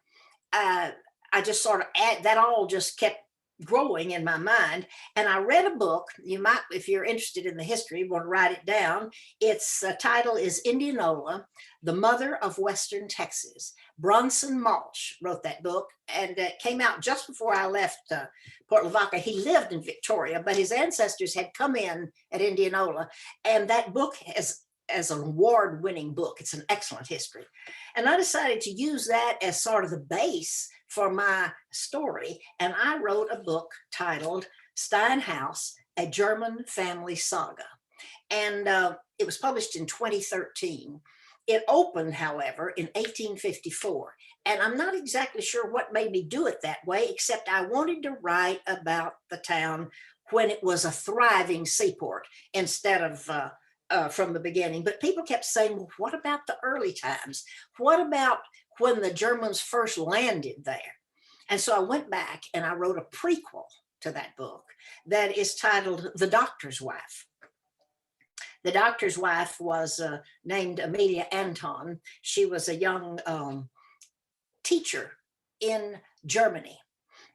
I just sort of that all just kept growing in my mind. And I read a book. You might, if you're interested in the history, want to write it down. Its title is Indianola, the Mother of Western Texas. Bronson Malch wrote that book, and it came out just before I left Port Lavaca. He lived in Victoria, but his ancestors had come in at Indianola, and that book as an award-winning book. It's an excellent history. And I decided to use that as sort of the base for my story. And I wrote a book titled Steinhaus, A German Family Saga. And it was published in 2013. It opened, however, in 1854. And I'm not exactly sure what made me do it that way, except I wanted to write about the town when it was a thriving seaport instead of from the beginning. But people kept saying, well, what about the early times? What about when the Germans first landed there? And so I went back and I wrote a prequel to that book that is titled The Doctor's Wife. The doctor's wife was named Amelia Anton. She was a young teacher in Germany.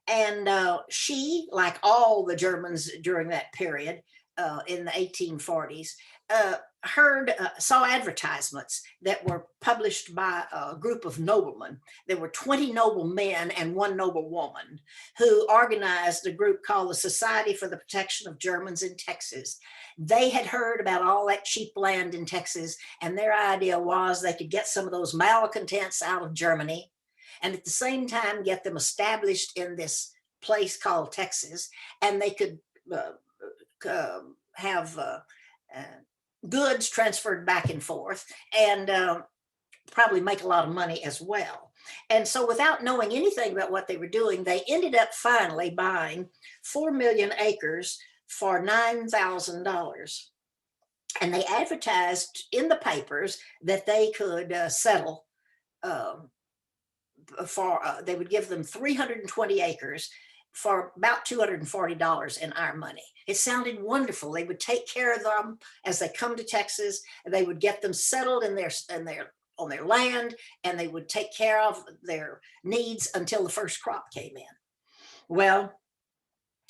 And she, like all the Germans during that period in the 1840s, saw advertisements that were published by a group of noblemen. There were 20 noble men and 1 noble woman who organized a group called the Society for the Protection of Germans in Texas. They had heard about all that cheap land in Texas, and their idea was they could get some of those malcontents out of Germany, and at the same time get them established in this place called Texas, and they could have goods transferred back and forth, and probably make a lot of money as well. And so without knowing anything about what they were doing, they ended up finally buying 4 million acres for $9,000. And they advertised in the papers that they could settle they would give them 320 acres for about $240 in our money. It sounded wonderful. They would take care of them as they come to Texas, and they would get them settled on their land, and they would take care of their needs until the first crop came in. Well,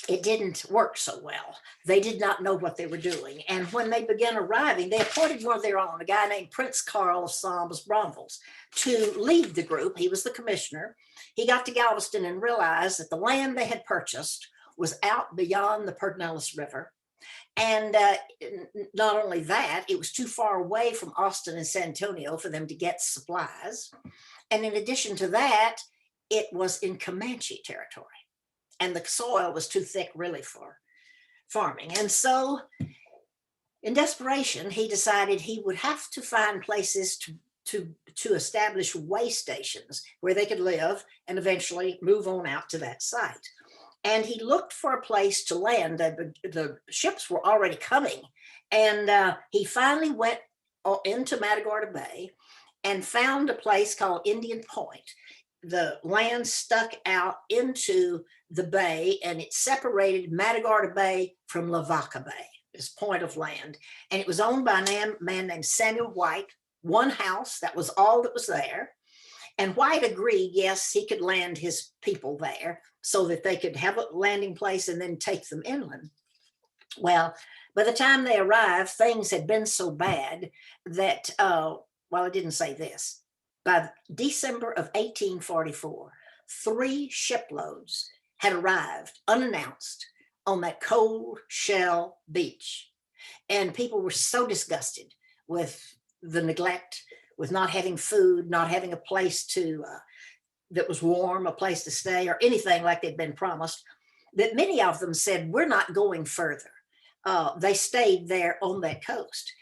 it didn't work so well. They did not know what they were doing. And when they began arriving, they appointed one of their own, a guy named Prince Karl of Solms-Bromwils, to lead the group. He was the commissioner. He got to Galveston and realized that the land they had purchased was out beyond the Pedernales River. And not only that, it was too far away from Austin and San Antonio for them to get supplies. And in addition to that, it was in Comanche territory. And the soil was too thick really for farming. And so in desperation, he decided he would have to find places to establish way stations where they could live and eventually move on out to that site. And he looked for a place to land. The ships were already coming. And he finally went into Matagorda Bay and found a place called Indian Point. the land stuck out into the bay, and it separated Matagorda Bay from Lavaca Bay, this point of land. And it was owned by a man named Samuel White, one house, that was all that was there. And White agreed, yes, he could land his people there so that they could have a landing place and then take them inland. Well, by the time they arrived, things had been so bad that, well, I didn't say this. By December of 1844, 3 shiploads had arrived unannounced on that cold shell beach. And people were so disgusted with the neglect, with not having food, not having a place to that was warm, a place to stay, or anything like they'd been promised, that many of them said, we're not going further. They stayed there on that coast.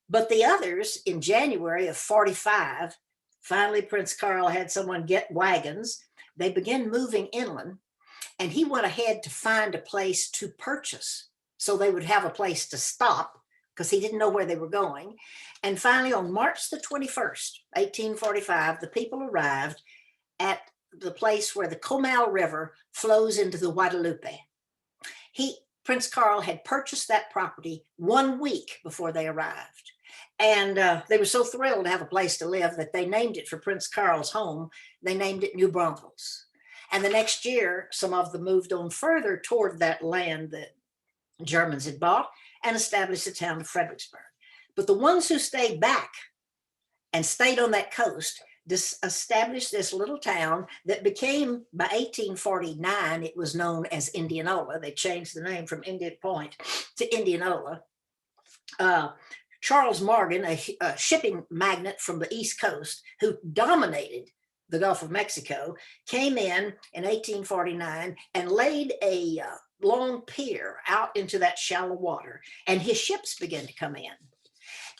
But the others, in January of 45, finally Prince Carl had someone get wagons. They began moving inland, and he went ahead to find a place to purchase so they would have a place to stop, because he didn't know where they were going. And finally, on March the 21st, 1845, the people arrived at the place where the Comal River flows into the Guadalupe. Prince Carl had purchased that property 1 week before they arrived. And they were so thrilled to have a place to live that they named it for Prince Carl's home. They named it New Braunfels. And the next year, some of them moved on further toward that land that Germans had bought and established the town of Fredericksburg. But the ones who stayed back and stayed on that coast established this little town that became, by 1849, it was known as Indianola. They changed the name from Indian Point to Indianola. Charles Morgan, a shipping magnate from the East Coast who dominated the Gulf of Mexico, came in 1849 and laid a long pier out into that shallow water, and his ships began to come in.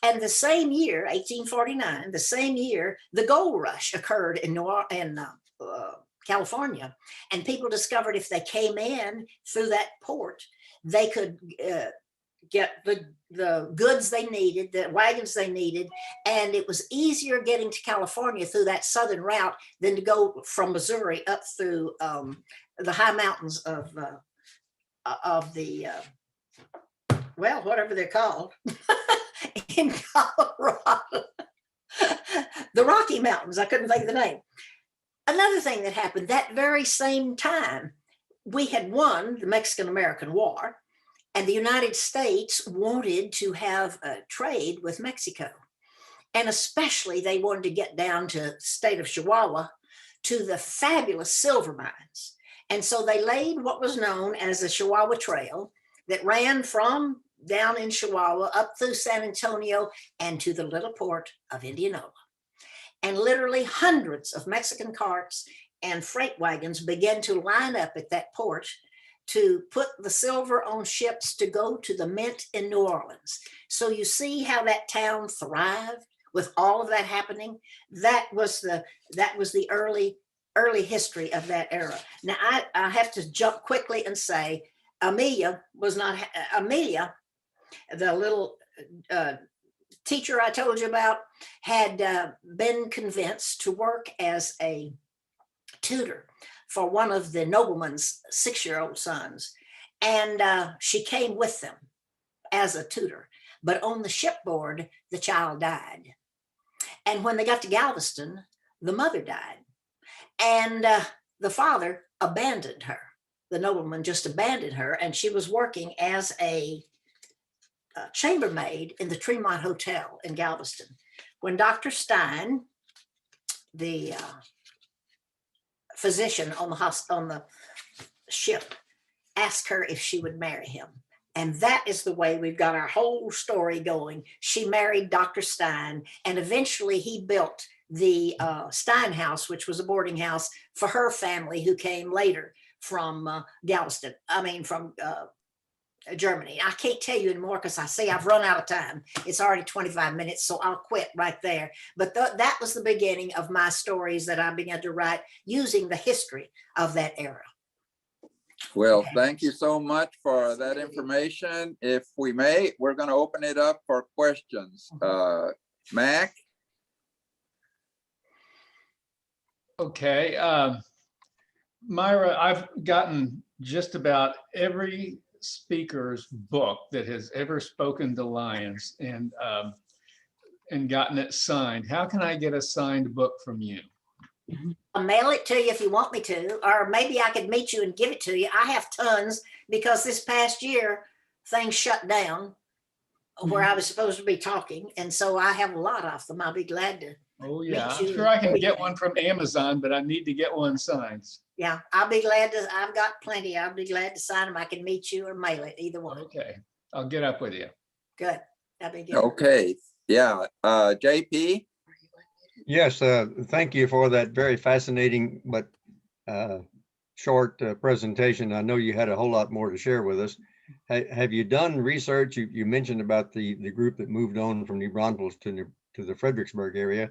And the same year, 1849, the same year, the gold rush occurred in California, and people discovered if they came in through that port, they could get the goods they needed, the wagons they needed, and it was easier getting to California through that southern route than to go from Missouri up through the high mountains of the, well, whatever they're called, in Colorado, the Rocky Mountains. I couldn't think of the name. Another thing that happened that very same time, we had won the Mexican-American War, and the United States wanted to have a trade with Mexico. And especially they wanted to get down to the state of Chihuahua to the fabulous silver mines. And so they laid what was known as the Chihuahua Trail that ran from down in Chihuahua up through San Antonio and to the little port of Indianola. And literally hundreds of Mexican carts and freight wagons began to line up at that port to put the silver on ships to go to the mint in New Orleans. So you see how that town thrived with all of that happening. That was the early history of that era. Now I have to jump quickly and say Amelia, the little teacher I told you about, had been convinced to work as a tutor for one of the nobleman's 6-year-old sons. And she came with them as a tutor. But on the shipboard, the child died. And when they got to Galveston, the mother died. And the father abandoned her. The nobleman just abandoned her, and she was working as a chambermaid in the Tremont Hotel in Galveston. When Dr. Stein, the physician on the ship, asked her if she would marry him. And that is the way we've got our whole story going. She married Dr. Stein, and eventually he built the Stein House, which was a boarding house for her family who came later from from Germany. I can't tell you anymore because I see I've run out of time. It's already 25 minutes, so I'll quit right there. But that was the beginning of my stories that I began to write using the history of that era. Well, thank you so much for that information. If we may, we're going to open it up for questions. Mac? Okay. Myra, I've gotten just about every speaker's book that has ever spoken to Lions and gotten it signed. How can I get a signed book from you? I'll mail it to you if you want me to, or maybe I could meet you and give it to you. I have tons because this past year things shut down where I was supposed to be talking. And so I have a lot of them. I'll be glad to. Oh, yeah. meet I'm you sure I can and- get one from Amazon, but I need to get one signed. Yeah, I'll be glad to. I've got plenty. I'll be glad to sign them. I can meet you or mail it, either one. Okay. I'll get up with you. Good. That'd be good. Okay, yeah, JP? Yes, thank you for that very fascinating but short presentation. I know you had a whole lot more to share with us. Have you done research? You mentioned about the group that moved on from New Braunfels to the Fredericksburg area.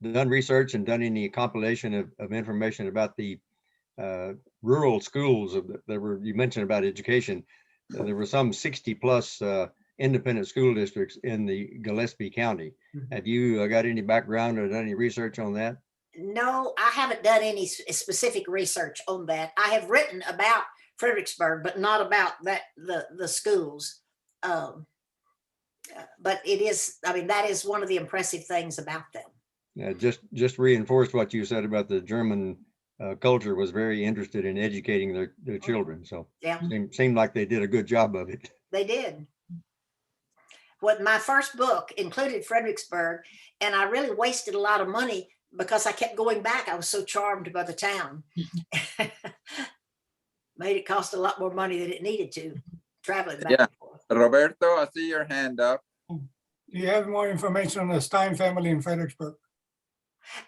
Done research and done any compilation of information about the rural schools that were, you mentioned about education. There were some 60 plus independent school districts in the Gillespie County. Have you got any background or done any research on that? No, I haven't done any specific research on that. I have written about Fredericksburg, but not about the schools. But it is, I mean, that is one of the impressive things about them. Yeah, just reinforced what you said about the German culture was very interested in educating their children. So Yeah, seemed like they did a good job of it. they did. What my first book included Fredericksburg, and I really wasted a lot of money because I kept going back. I was so charmed by the town. Made it cost a lot more money than it needed to, traveling back Yeah. and forth. Roberto, I see your hand up. Do you have more information on the Stein family in Fredericksburg?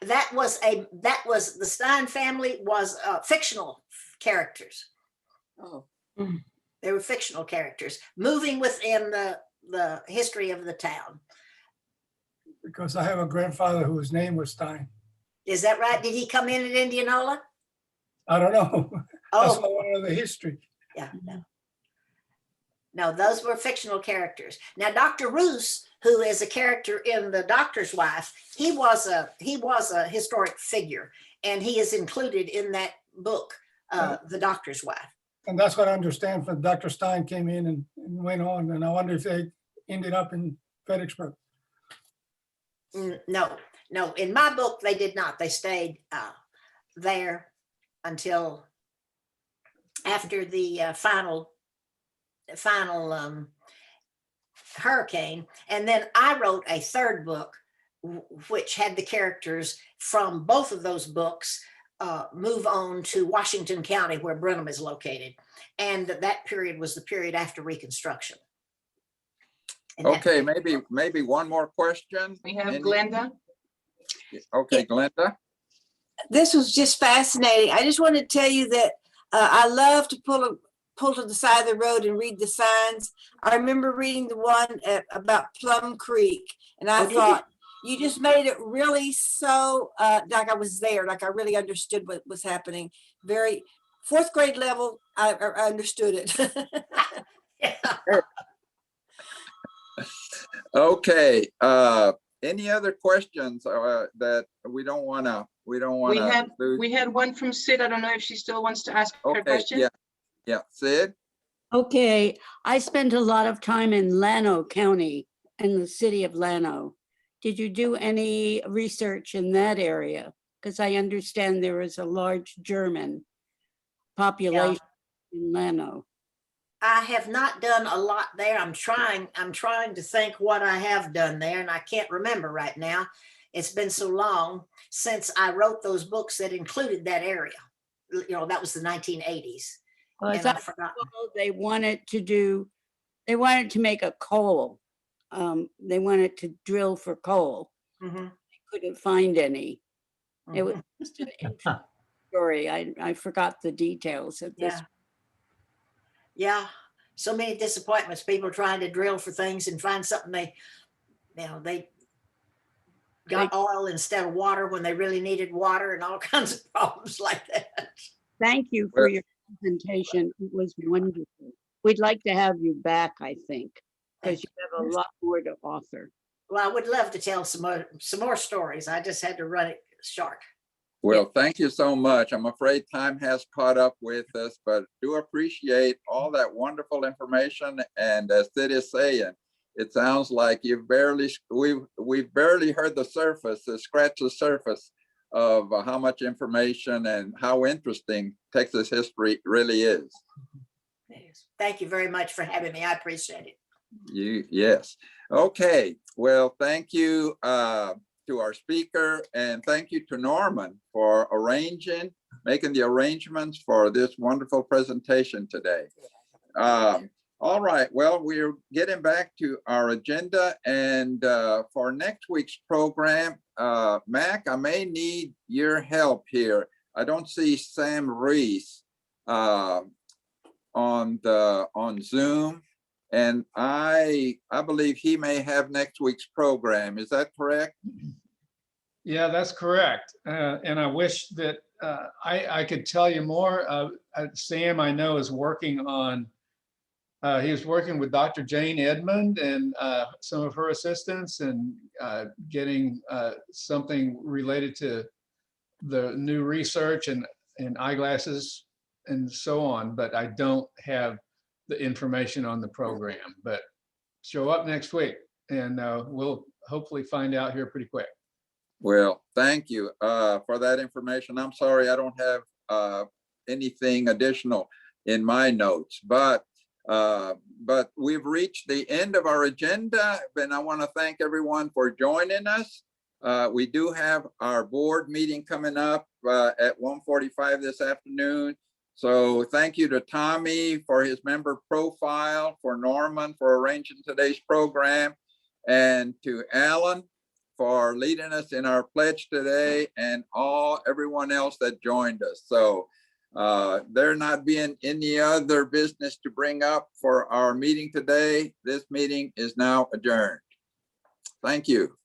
That was the Stein family was fictional characters. Oh. They were fictional characters moving within the history of the town. Because I have a grandfather whose name was Stein. Is that right? Did he come in at Indianola? I don't know. That's Oh, why I want to know the history. yeah. No, those were fictional characters. Now, Dr. Roos, who is a character in The Doctor's Wife, he was a historic figure, and he is included in that book, The Doctor's Wife. And that's what I understand from Dr. Stein came in and went on. And I wonder if they ended up in Fredericksburg. No, in my book, they did not. They stayed there until after the final hurricane. And then I wrote a third book, which had the characters from both of those books move on to Washington County, where Brenham is located. And that period was the period after Reconstruction. And Okay, maybe one more question. We have Glenda. Okay, Glenda. This was just fascinating. I just want to tell you that I love to pull to the side of the road and read the signs. I remember reading the one about Plum Creek, and I thought, you just made it really so like I was there, like I really understood what was happening. Very fourth grade level, I understood it. Okay, any other questions that we don't want to lose? We had one from Sid. I don't know if she still wants to ask her Okay, question. yeah, Sid? Okay, I spent a lot of time in Llano County, in the city of Llano. Did you do any research in that area? Because I understand there is a large German population in Llano. I have not done a lot there. I'm trying to think what I have done there, and I can't remember right now. It's been so long since I wrote those books that included that area. You know, that was the 1980s. Well, And I've forgotten. they wanted to make a coal. They wanted to drill for coal. Mhm. They couldn't find any. It was just an interesting story. I forgot the details of this. Yeah, so many disappointments. People trying to drill for things and find something they got oil instead of water when they really needed water, and all kinds of problems like that. Thank you for your presentation. It was wonderful. We'd like to have you back, I think, because you have a lot more to offer. Well, I would love to tell some more stories. I just had to run it short. Well, thank you so much. I'm afraid time has caught up with us, but do appreciate all that wonderful information. And as Sid is saying, it sounds like we've barely heard the surface, scratch the surface of how much information and how interesting Texas history really is. Yes. Thank you very much for having me. I appreciate it. Yes. Okay. Well, thank you to our speaker, and thank you to Norman for making the arrangements for this wonderful presentation today. All right, well, we're getting back to our agenda, and for next week's program, Mac, I may need your help here. I don't see Sam Reese on Zoom, and I believe he may have next week's program. Is that correct? Yeah, that's correct. And I wish that I could tell you more. Sam, I know, is working on, he was working with Dr. Jane Edmond and some of her assistants, and getting something related to the new research and eyeglasses and so on. But I don't have the information on the program. But show up next week, and we'll hopefully find out here pretty quick. Well, thank you for that information. I'm sorry I don't have anything additional in my notes, but we've reached the end of our agenda, and I want to thank everyone for joining us. We do have our board meeting coming up at 1:45 this afternoon. So thank you to Tommy for his member profile, for Norman for arranging today's program, and to Alan for leading us in our pledge today, and everyone else that joined us. So there not being any other business to bring up for our meeting today, this meeting is now adjourned. Thank you.